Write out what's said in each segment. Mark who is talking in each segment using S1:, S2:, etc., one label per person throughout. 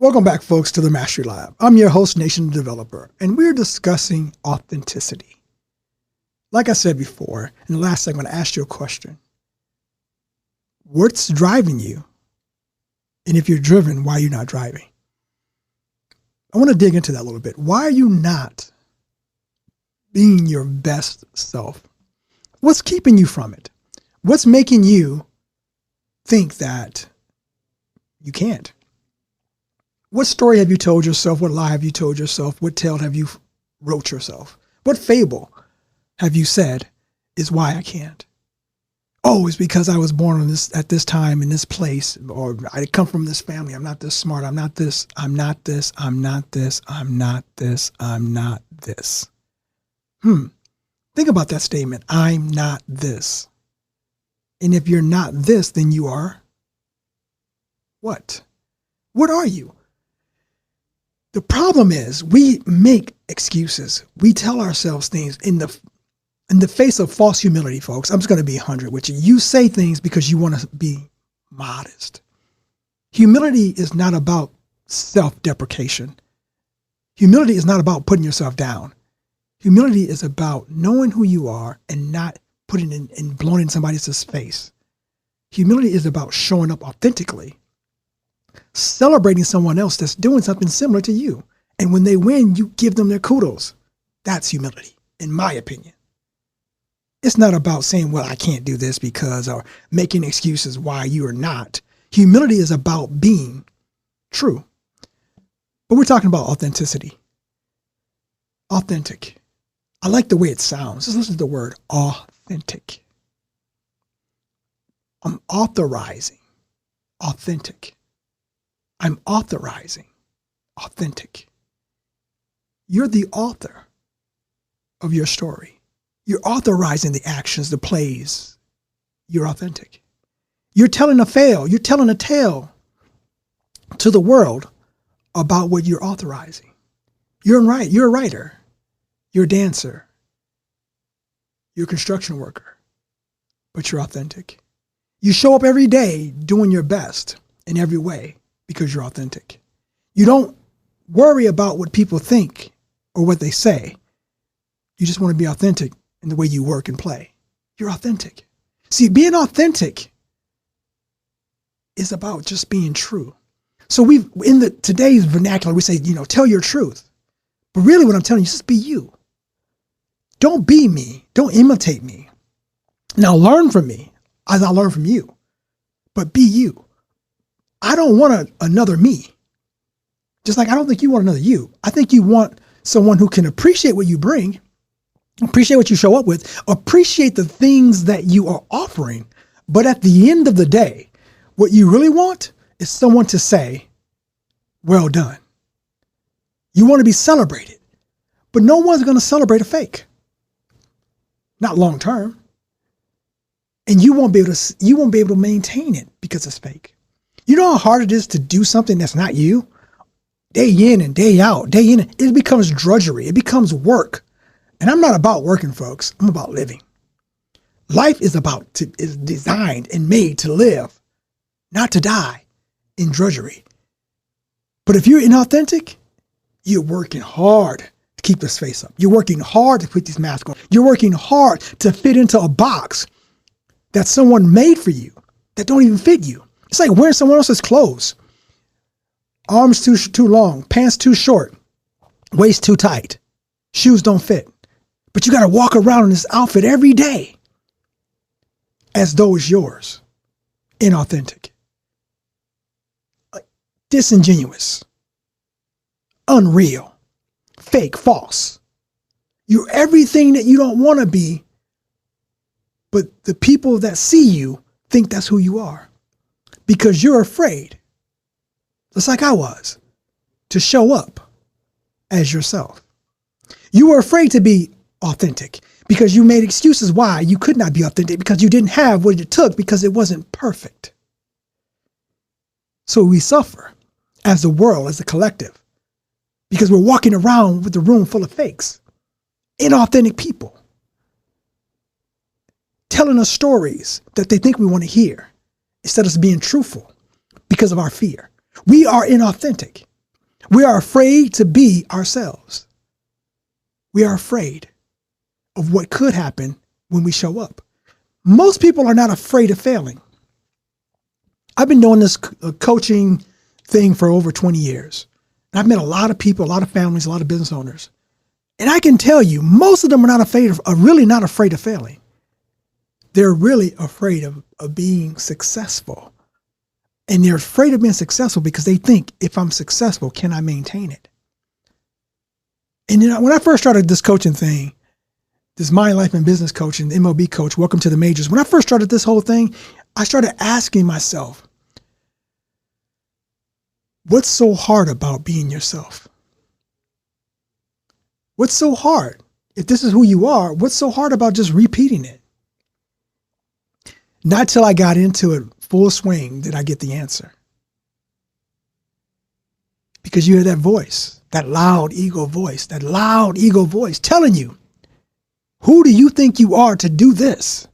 S1: Welcome back, folks, to the Themasterylab. I'm your host, Nahchon Developer, and we're discussing authenticity. Like I said before, in the last segment, I asked you a question. What's driving you? And if you're driven, why are you not driving? I want to dig into that a little bit. Why are you not being your best self? What's keeping you from it? What's making you think that you can't? What story have you told yourself? What lie have you told yourself? What tale have you wrote yourself? What fable have you said is why I can't? Oh, it's because I was born at this time in this place, or I come from this family. I'm not this smart. I'm not this. I'm not this. I'm not this. I'm not this. I'm not this. Think about that statement. I'm not this. And if you're not this, then you are what? What are you? The problem is we make excuses. We tell ourselves things in the face of false humility, folks. I'm just going to be 100 with you. You say things because you want to be modest. Humility is not about self-deprecation. Humility is not about putting yourself down. Humility is about knowing who you are and not putting it and blowing in somebody else's face. Humility is about showing up authentically, celebrating someone else that's doing something similar to you. And when they win, you give them their kudos. That's humility, in my opinion. It's not about saying, well, I can't do this because, or making excuses why you are not. Humility is about being true. But we're talking about authenticity. Authentic. I like the way it sounds. Just listen to the word authentic. I'm authorizing. Authentic. I'm authorizing. Authentic. You're the author of your story. You're authorizing the actions, the plays. You're authentic. You're telling a tale. You're telling a tale to the world about what you're authorizing. You're a writer. You're a dancer. You're a construction worker. But you're authentic. You show up every day doing your best in every way because you're authentic. You don't worry about what people think or what they say. You just want to be authentic in the way you work and play. You're authentic. See, being authentic is about just being true. So today's vernacular, we say, tell your truth. But really what I'm telling you is just be you. Don't be me. Don't imitate me. Now learn from me as I learn from you. But be you. I don't want another me. Just like I don't think you want another you. I think you want someone who can appreciate what you bring, appreciate what you show up with, appreciate the things that you are offering. But at the end of the day, what you really want is someone to say, well done. You want to be celebrated, but no one's going to celebrate a fake. Not long term. And you won't be able to maintain it because it's fake. You know how hard it is to do something that's not you? Day in and day out, it becomes drudgery. It becomes work. And I'm not about working, folks. I'm about living. Life is designed and made to live, not to die in drudgery. But if you're inauthentic, you're working hard to keep this face up. You're working hard to put these masks on. You're working hard to fit into a box that someone made for you that don't even fit you. It's like wearing someone else's clothes. Arms too long, pants too short, waist too tight, shoes don't fit. But you got to walk around in this outfit every day as though it's yours. Inauthentic. Disingenuous. Unreal. Fake, false. You're everything that you don't want to be, but the people that see you think that's who you are. Because you're afraid, just like I was, to show up as yourself. You were afraid to be authentic because you made excuses why you could not be authentic, because you didn't have what it took, because it wasn't perfect. So we suffer as a world, as a collective, because we're walking around with a room full of fakes, inauthentic people, telling us stories that they think we want to hear, instead of being truthful because of our fear. We are inauthentic. We are afraid to be ourselves. We are afraid of what could happen when we show up. Most people are not afraid of failing. I've been doing this coaching thing for over 20 years. And I've met a lot of people, a lot of families, a lot of business owners. And I can tell you, most of them are really not afraid of failing. They're really afraid of being successful. And they're afraid of being successful because they think, if I'm successful, can I maintain it? And when I first started this coaching thing, this mind, life, and business coaching, MLB coach, welcome to the majors. When I first started this whole thing, I started asking myself, what's so hard about being yourself? What's so hard? If this is who you are, what's so hard about just repeating it? Not till I got into it full swing did I get the answer. Because you hear that voice, that loud ego voice telling you, who do you think you are to do this?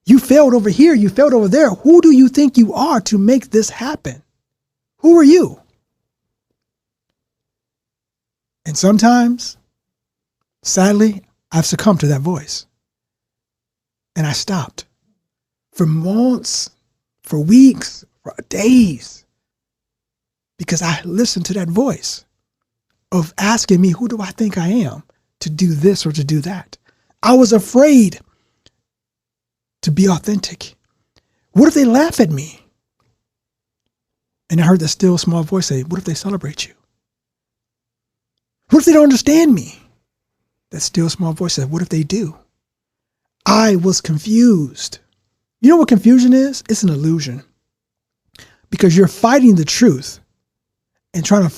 S1: You failed over here, you failed over there. Who do you think you are to make this happen? Who are you? And sometimes, sadly, I've succumbed to that voice. And I stopped. For months, for weeks, for days. Because I listened to that voice of asking me, who do I think I am to do this or to do that? I was afraid to be authentic. What if they laugh at me? And I heard the still small voice say, what if they celebrate you? What if they don't understand me? That still small voice said, what if they do? I was confused. You know what confusion is? It's an illusion. Because you're fighting the truth and trying to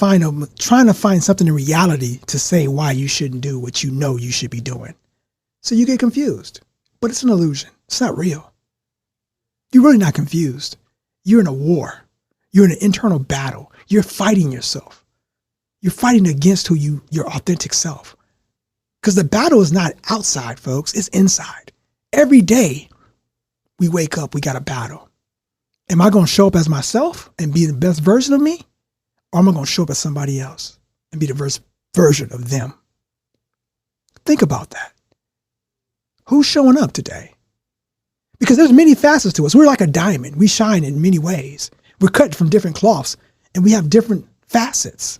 S1: find something in reality to say why you shouldn't do what you know you should be doing. So you get confused. But it's an illusion. It's not real. You're really not confused. You're in a war. You're in an internal battle. You're fighting yourself. You're fighting against your authentic self. Because the battle is not outside, folks. It's inside. Every day we wake up, we got a battle. Am I going to show up as myself and be the best version of me? Or am I going to show up as somebody else and be the best version of them? Think about that. Who's showing up today? Because there's many facets to us. We're like a diamond. We shine in many ways. We're cut from different cloths and we have different facets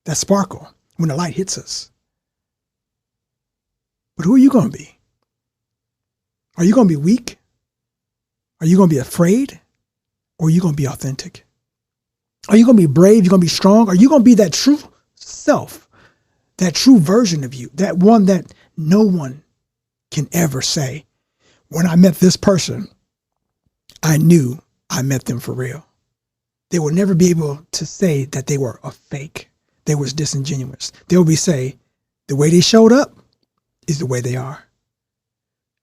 S1: that sparkle when the light hits us. But who are you going to be? Are you going to be weak? Are you going to be afraid? Or are you going to be authentic? Are you going to be brave? You're going to be strong? Are you going to be that true self, that true version of you, that one that no one can ever say, when I met this person, I knew I met them for real. They will never be able to say that they were a fake. They were disingenuous. They'll say, the way they showed up is the way they are.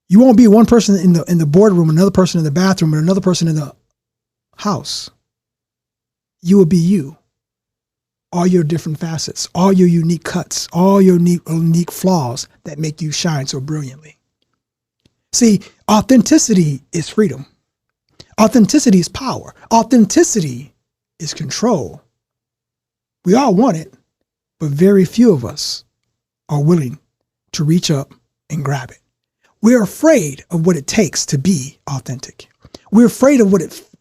S1: You won't be one person in the boardroom, another person in the bathroom, and another person in the house. You will be you. All your different facets, all your unique cuts, all your unique flaws that make you shine so brilliantly. See, authenticity is freedom. Authenticity is power. Authenticity is control. We all want it, but very few of us are willing to reach up and grab it. We're afraid of what it takes to be authentic. We're afraid of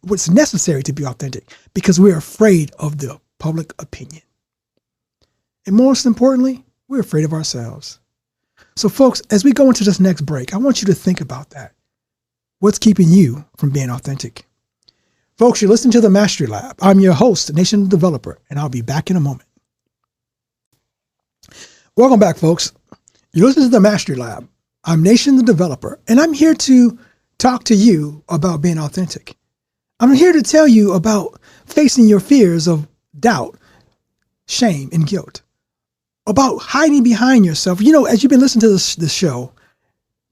S1: what's necessary to be authentic because we're afraid of the public opinion. And most importantly, we're afraid of ourselves. So folks, as we go into this next break, I want you to think about that. What's keeping you from being authentic? Folks, you're listening to the Themasterylab. I'm your host, Nahchon Developer, and I'll be back in a moment. Welcome back, folks. You're listening to the Themasterylab. I'm Nahchon the Developer, and I'm here to talk to you about being authentic. I'm here to tell you about facing your fears of doubt, shame, and guilt. About hiding behind yourself. You know, as you've been listening to this show,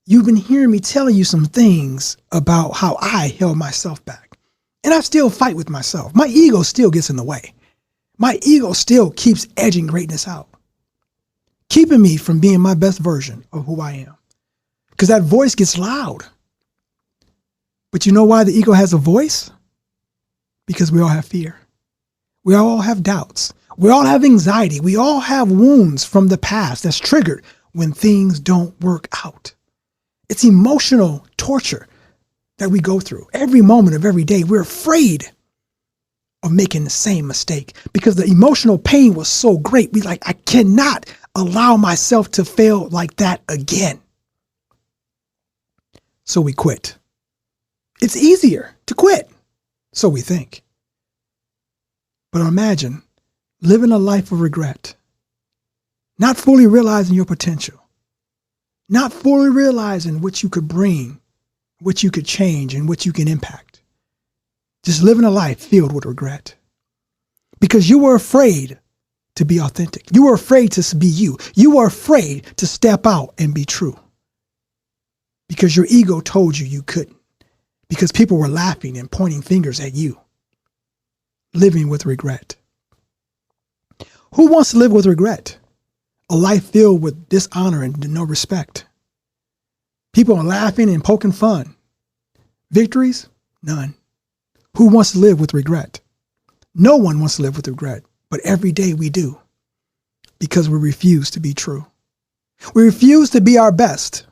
S1: you've been hearing me telling you some things about how I held myself back. And I still fight with myself. My ego still gets in the way. My ego still keeps edging greatness out, keeping me from being my best version of who I am. Because that voice gets loud. But you know why the ego has a voice? Because we all have fear. We all have doubts. We all have anxiety. We all have wounds from the past that's triggered when things don't work out. It's emotional torture that we go through every moment of every day. We're afraid of making the same mistake because the emotional pain was so great. I cannot allow myself to fail like that again. So we quit. It's easier to quit, so we think. But imagine living a life of regret, not fully realizing your potential, not fully realizing what you could bring, what you could change, and what you can impact. Just living a life filled with regret because you were afraid to be authentic. You were afraid to be you. You were afraid to step out and be true because your ego told you couldn't, because people were laughing and pointing fingers at you. Living with regret. Who wants to live with regret? A life filled with dishonor and no respect. People are laughing and poking fun. Victories? None. Who wants to live with regret? No one wants to live with regret, but every day we do because we refuse to be true. We refuse to be our best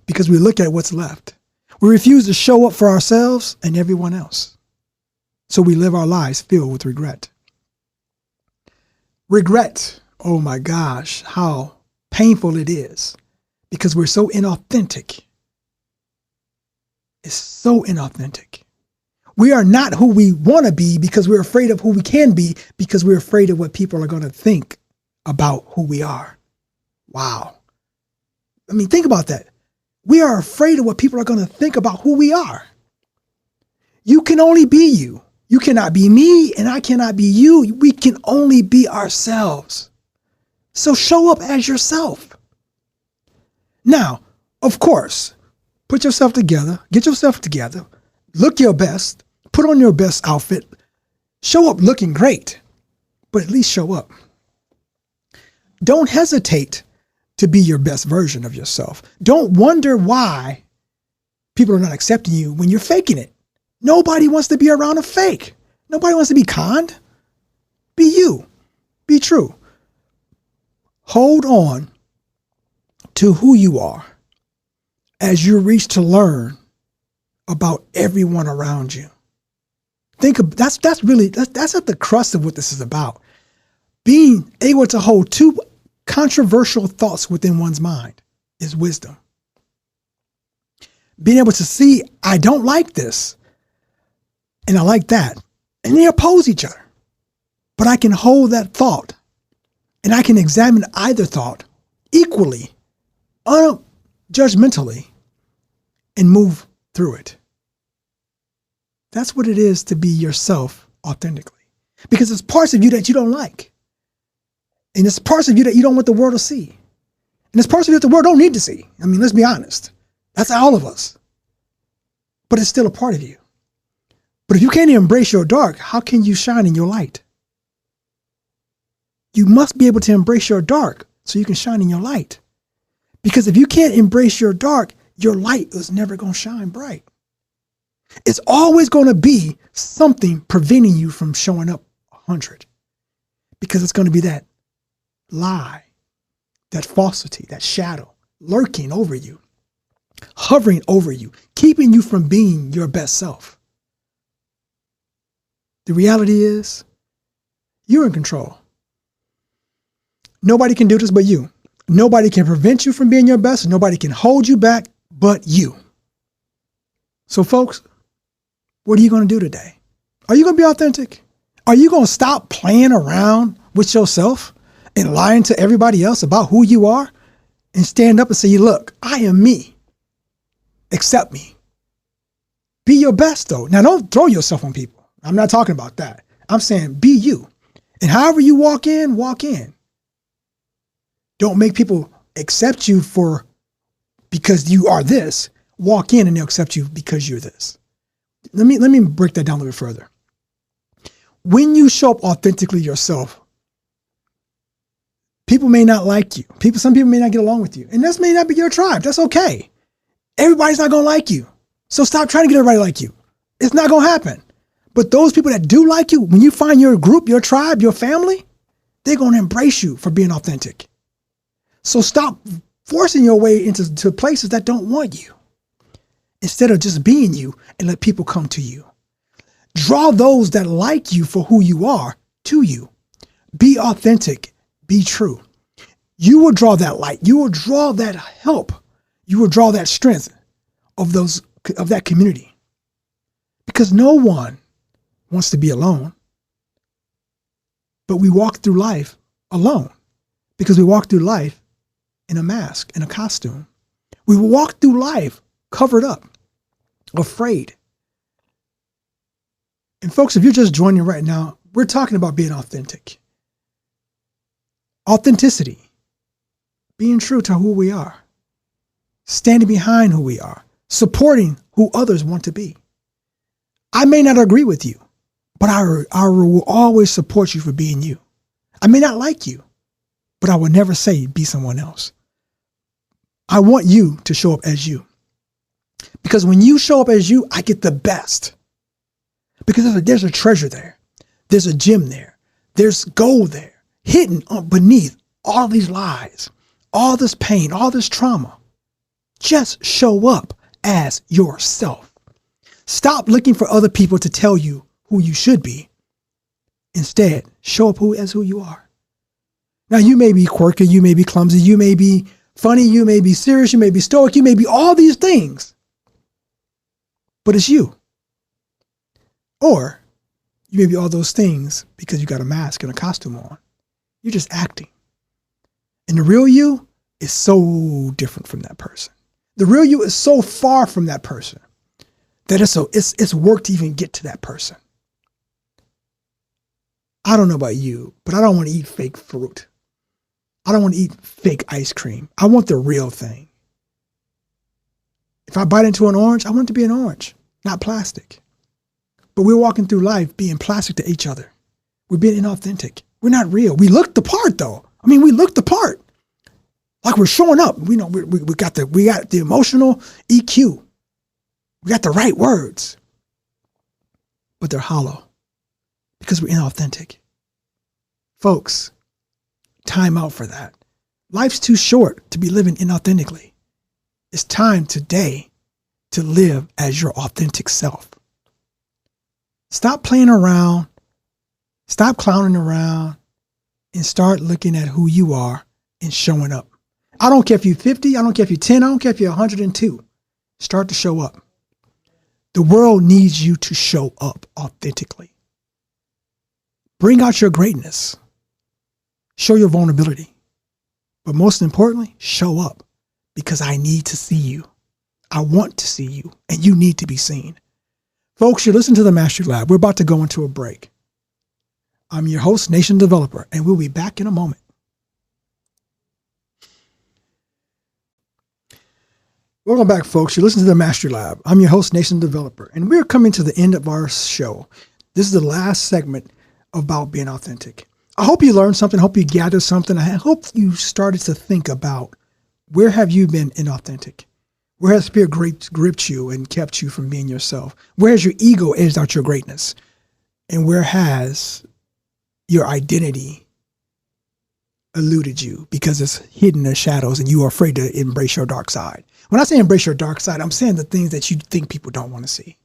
S1: because we look at what's left. We refuse to show up for ourselves and everyone else. So we live our lives filled with regret. Regret, oh my gosh, how painful it is because we're so inauthentic. It's so inauthentic. We are not who we want to be because we're afraid of who we can be because we're afraid of what people are going to think about who we are. Wow. I mean, think about that. We are afraid of what people are going to think about who we are. You can only be you. You cannot be me and I cannot be you. We can only be ourselves. So show up as yourself. Now, of course, put yourself together, get yourself together, look your best, put on your best outfit, show up looking great, but at least show up. Don't hesitate to be your best version of yourself. Don't wonder why people are not accepting you when you're faking it. Nobody wants to be around a fake. Nobody wants to be conned. Be you. Be true. Hold on to who you are as you reach to learn about everyone around you. Think of that's at the crust of what this is about. Being able to hold two controversial thoughts within one's mind is wisdom. Being able to see, I don't like this, and I like that, and they oppose each other. But I can hold that thought, and I can examine either thought equally, unjudgmentally, and move through it. That's what it is to be yourself authentically. Because it's parts of you that you don't like. And it's parts of you that you don't want the world to see. And it's parts of you that the world don't need to see. I mean, let's be honest. That's all of us. But it's still a part of you. But if you can't embrace your dark, how can you shine in your light? You must be able to embrace your dark so you can shine in your light. Because if you can't embrace your dark, your light is never going to shine bright. It's always going to be something preventing you from showing up 100. Because it's going to be that lie, that falsity, that shadow lurking over you, hovering over you, keeping you from being your best self. The reality is, you're in control. Nobody can do this but you. Nobody can prevent you from being your best. Nobody can hold you back but you. So folks, what are you going to do today? Are you going to be authentic? Are you going to stop playing around with yourself and lying to everybody else about who you are and stand up and say, look, I am me. Accept me. Be your best though. Now don't throw yourself on people. I'm not talking about that. I'm saying be you. And however you walk in, walk in. Don't make people accept you because you are this. Walk in and they'll accept you because you're this. Let me break that down a little bit further. When you show up authentically yourself, people may not like you. Some people may not get along with you. And this may not be your tribe. That's okay. Everybody's not going to like you. So stop trying to get everybody like you. It's not going to happen. But those people that do like you, when you find your group, your tribe, your family, they're going to embrace you for being authentic. So stop forcing your way into places that don't want you. Instead of just being you and let people come to you. Draw those that like you for who you are to you. Be authentic. Be true. You will draw that light. You will draw that help. You will draw that strength of that community. Because no one wants to be alone. But we walk through life alone because we walk through life in a mask, in a costume. We walk through life covered up, afraid. And folks, if you're just joining right now, we're talking about being authentic. Authenticity, being true to who we are, standing behind who we are, supporting who others want to be. I may not agree with you, but I will always support you for being you. I may not like you, but I will never say be someone else. I want you to show up as you. Because when you show up as you, I get the best. Because there's a treasure there. There's a gem there. There's gold there, hidden beneath all these lies, all this pain, all this trauma. Just show up as yourself. Stop looking for other people to tell you who you should be. Instead, show up as who you are. Now, you may be quirky, you may be clumsy, you may be funny, you may be serious, you may be stoic, you may be all these things. But it's you. Or you may be all those things because you got a mask and a costume on. You're just acting. And the real you is so different from that person. The real you is so far from that person that it's work to even get to that person. I don't know about you, but I don't want to eat fake fruit. I don't want to eat fake ice cream. I want the real thing. If I bite into an orange, I want it to be an orange, not plastic. But we're walking through life being plastic to each other. We're being inauthentic. We're not real. We look the part though. I mean, we look the part. Like we're showing up. We know we got the emotional EQ. We got the right words. But they're hollow because we're inauthentic. Folks, time out for that. Life's too short to be living inauthentically. It's time today to live as your authentic self. Stop playing around, stop clowning around, and start looking at who you are and showing up. I don't care if you're 50, I don't care if you're 10, I don't care if you're 102. Start to show up. The world needs you to show up authentically. Bring out your greatness. Show your vulnerability. But most importantly, show up because I need to see you. I want to see you and you need to be seen. Folks, you're listening to the Themasterylab. We're about to go into a break. I'm your host, Nation Developer, and we'll be back in a moment. Welcome back, folks. You're listening to the Themasterylab. I'm your host, Nation Developer, and we're coming to the end of our show. This is the last segment about being authentic. I hope you learned something. I hope you gathered something. I hope you started to think about where have you been inauthentic? Where has fear gripped you and kept you from being yourself? Where has your ego edged out your greatness? And where has your identity eluded you because it's hidden in the shadows and you are afraid to embrace your dark side? When I say embrace your dark side, I'm saying the things that you think people don't want to see.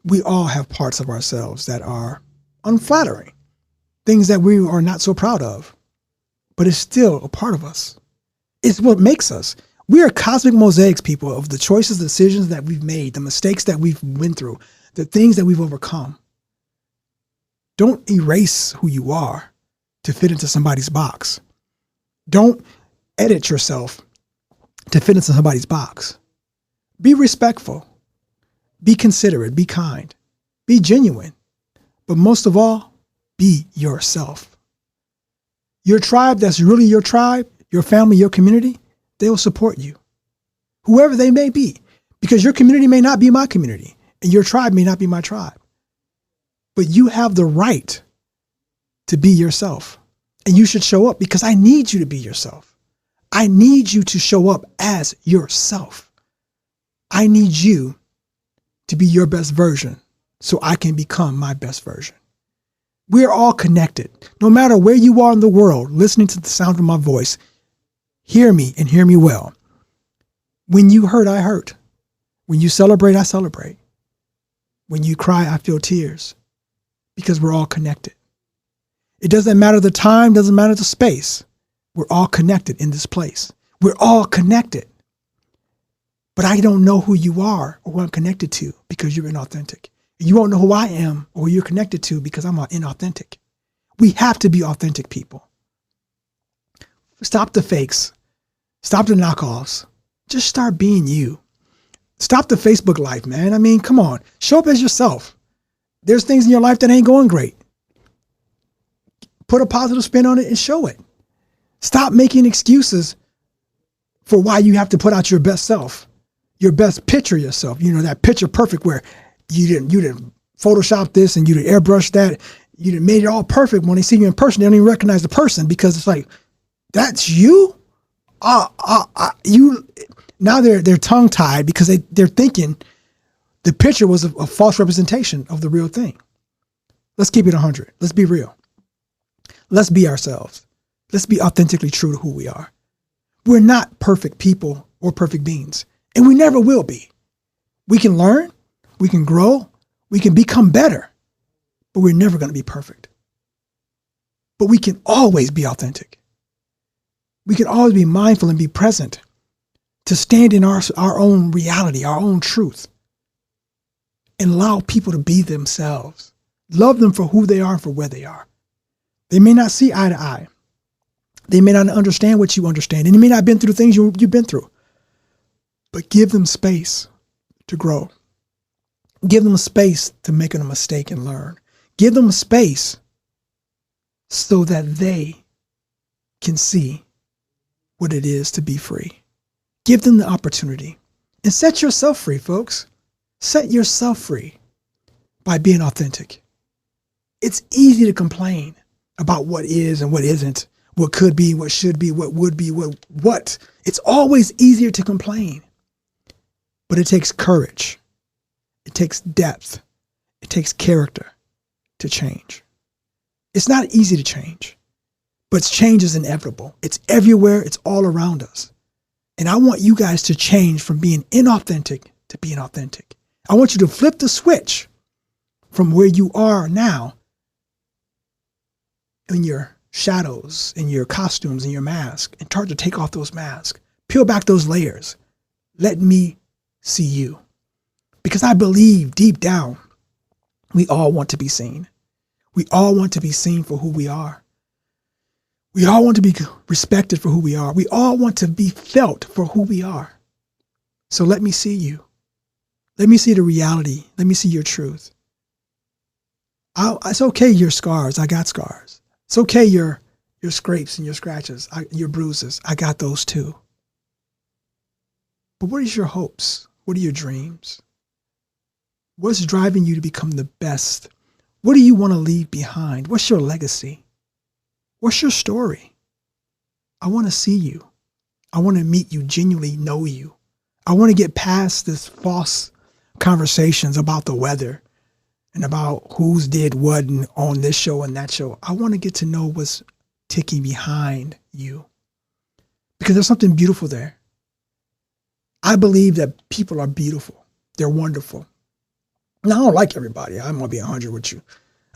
S1: We all have parts of ourselves that are unflattering, things that we are not so proud of, but it's still a part of us. It's what makes us. We are cosmic mosaics, people, of the choices, decisions that we've made, the mistakes that we've went through, the things that we've overcome. Don't erase who you are to fit into somebody's box. Don't edit yourself to fit into somebody's box. Be respectful. Be considerate. Be kind. Be genuine. But most of all, be yourself. Your tribe that's really your tribe, your family, your community, they will support you. Whoever they may be. Because your community may not be my community. And your tribe may not be my tribe. But you have the right to be yourself. And you should show up because I need you to be yourself. I need you to show up as yourself. I need you to be your best version so I can become my best version. We're all connected. No matter where you are in the world, listening to the sound of my voice, hear me and hear me well. When you hurt, I hurt. When you celebrate, I celebrate. When you cry, I feel tears, because we're all connected. It doesn't matter the time, doesn't matter the space. We're all connected in this place. We're all connected. But I don't know who you are or who I'm connected to because you're inauthentic. You won't know who I am or who you're connected to because I'm inauthentic. We have to be authentic people. Stop the fakes. Stop the knockoffs. Just start being you. Stop the Facebook life, man. I mean, come on. Show up as yourself. There's things in your life that ain't going great. Put a positive spin on it and show it. Stop making excuses for why you have to put out your best self, your best picture of yourself. You know, that picture perfect where you didn't Photoshop this and you didn't airbrush that. You didn't made it all perfect. When they see you in person, they don't even recognize the person because it's like, that's you? Now they're tongue tied because they're thinking the picture was a false representation of the real thing. Let's keep it 100. Let's be real. Let's be ourselves. Let's be authentically true to who we are. We're not perfect people or perfect beings, and we never will be. We can learn, we can grow, we can become better, but we're never going to be perfect. But we can always be authentic. We can always be mindful and be present to stand in our own reality, our own truth, and allow people to be themselves. Love them for who they are and for where they are. They may not see eye to eye. They may not understand what you understand, and you may not have been through the things you've been through. But give them space to grow. Give them a space to make a mistake and learn. Give them a space so that they can see what it is to be free. Give them the opportunity. And set yourself free, folks. Set yourself free by being authentic. It's easy to complain about what is and what isn't, what could be, what should be, what would be, what. It's always easier to complain. But it takes courage. It takes depth. It takes character to change. It's not easy to change, but change is inevitable. It's everywhere. It's all around us. And I want you guys to change from being inauthentic to being authentic. I want you to flip the switch from where you are now in your shadows, in your costumes, in your mask, and start to take off those masks. Peel back those layers. Let me see you. Because I believe deep down, we all want to be seen. We all want to be seen for who we are. We all want to be respected for who we are. We all want to be felt for who we are. So let me see you. Let me see the reality. Let me see your truth. It's okay, your scars. I got scars. It's okay, your scrapes and your scratches, your bruises. I got those too. But what is your hopes? What are your dreams? What's driving you to become the best? What do you want to leave behind? What's your legacy? What's your story? I want to see you. I want to meet you, genuinely know you. I want to get past this false conversations about the weather and about who's did what on this show and that show. I want to get to know what's ticking behind you, because there's something beautiful there. I believe that people are beautiful. They're wonderful. Now, I don't like everybody. I'm going to be 100 with you.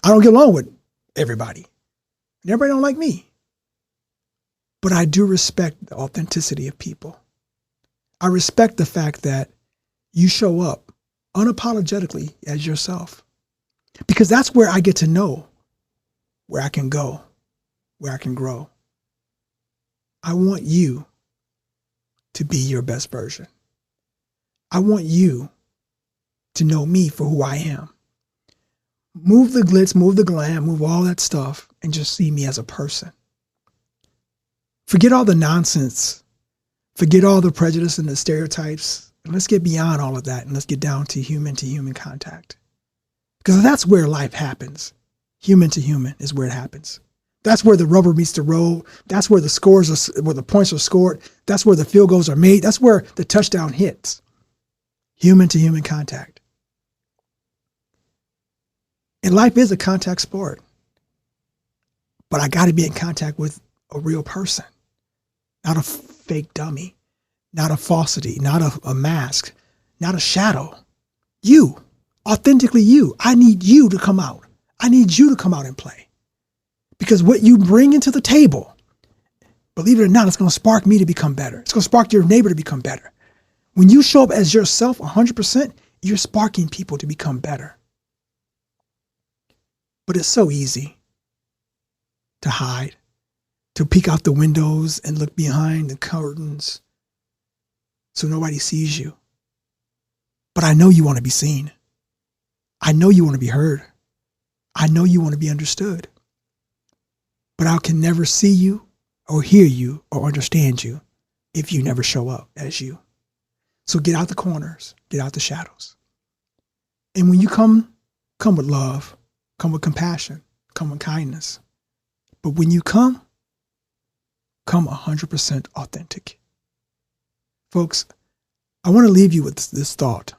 S1: I don't get along with everybody. Everybody don't like me. But I do respect the authenticity of people. I respect the fact that you show up unapologetically as yourself. Because that's where I get to know where I can go, where I can grow. I want you to be your best version. I want you to know me for who I am. Move the glitz, move the glam, move all that stuff, and just see me as a person. Forget all the nonsense. Forget all the prejudice and the stereotypes. And let's get beyond all of that, and let's get down to human contact. Because that's where life happens. Human to human is where it happens. That's where the rubber meets the road. That's where where the points are scored. That's where the field goals are made. That's where the touchdown hits. Human to human contact. And life is a contact sport. But I got to be in contact with a real person, not a fake dummy, not a falsity, not a mask, not a shadow. You, authentically you. I need you to come out. I need you to come out and play. Because what you bring into the table, believe it or not, it's going to spark me to become better. It's going to spark your neighbor to become better. When you show up as yourself 100%, you're sparking people to become better. But it's so easy to hide, to peek out the windows and look behind the curtains so nobody sees you. But I know you want to be seen. I know you want to be heard. I know you want to be understood. But I can never see you or hear you or understand you if you never show up as you. So get out the corners, get out the shadows. And when you come with love, come with compassion, come with kindness. But when you come 100% authentic. Folks, I want to leave you with this thought.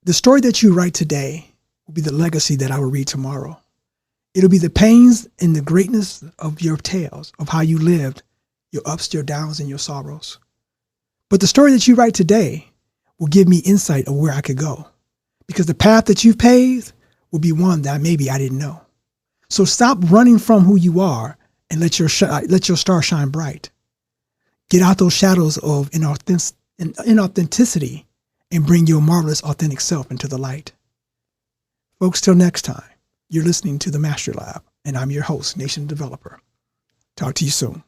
S1: The story that you write today will be the legacy that I will read tomorrow. It'll be the pains and the greatness of your tales, of how you lived, your ups, your downs, and your sorrows. But the story that you write today will give me insight of where I could go. Because the path that you've paved will be one that maybe I didn't know. So stop running from who you are and let your star shine bright. Get out those shadows of inauthenticity and bring your marvelous, authentic self into the light. Folks, till next time, you're listening to the Themasterylab, and I'm your host, Nation Developer. Talk to you soon.